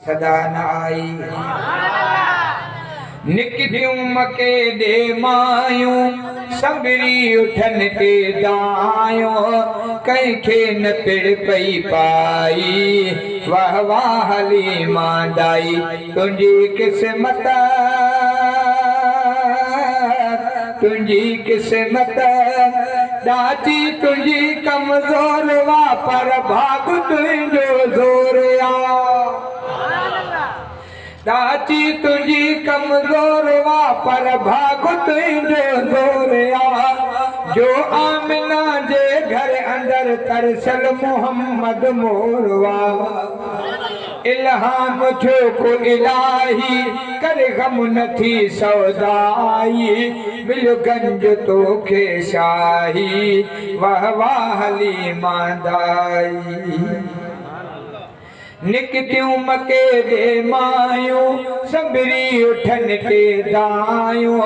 सदा न आई निकदियूं मके दे मायूं संभरी उठन ते दायूं कंहिंखे न पिड़ पई पाई वाह वाह हली मांदाई तुंहिंजी किस्मत ॾाची तुंहिंजी कमज़ोर वा पर भाग तुंहिंजो ज़ोर आ ॾाची तुंहिंजी कमज़ोर वा पर भाग तुंहिंजो ज़ोर आ जो आमिना जे घर अंदर तरसल मोहम्मद मोरवा इल्हाम जो को इलाही करे गम नथी सौदाई मिल गंज तोखे शाही वाह वाह हली मांदाई निकतियूं मके दे मायूं संभरी उठन ते दायूं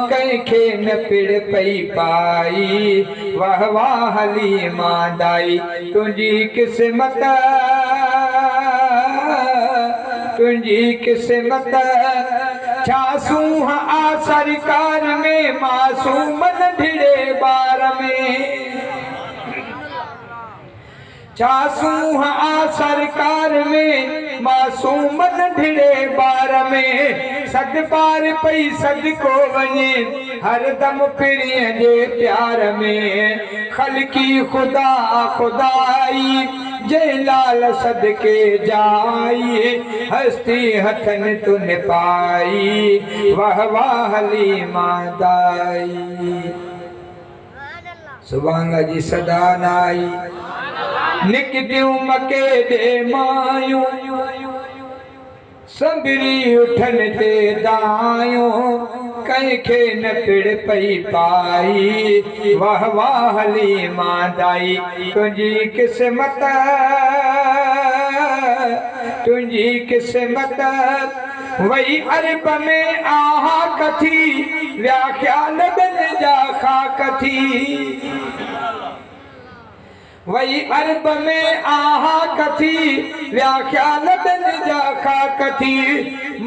कंहिंखे न पिड़ पई पाई वाह वाह हली मांदाई तुंहिंजी किस्मत छा सूह आ सरकार में मासूम नंढड़े ॿार में छा सूह आ सरकार में मासूम नंढड़े ॿार में सद पार पई सदको वञे हरदम पिरीअ जे प्यार में ख़लकी ख़ुदा खुदाई जे लाल सदके जाई हस्ती हथन तुन पाई वाह वाह हली मांदाई सुभान अल्लाह जी सदा नाई निकदियूं मके दे मायूं संभरी उठन ते दायूं कंहिंखे न पिड़ पई पाई वाह वाह हली मांदाई तुंहिंजी किस्मत वही अरब में आहा कथी व्याख्या नबन जा खाक थी वही अरब में आहा कथी व्याख्या नबन जा खाक थी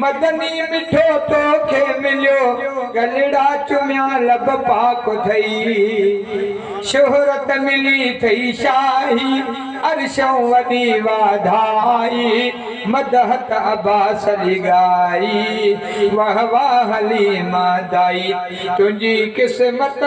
मदनी मिठो तोखे मिलियो गलड़ा चुमिया लब पाक थई शोहरत मिली थई शाही अर्शों वॾी वाधाई मदहत अब्बास लिगाई वाह वाह हली मांदाई तुंहिंजी किस्मत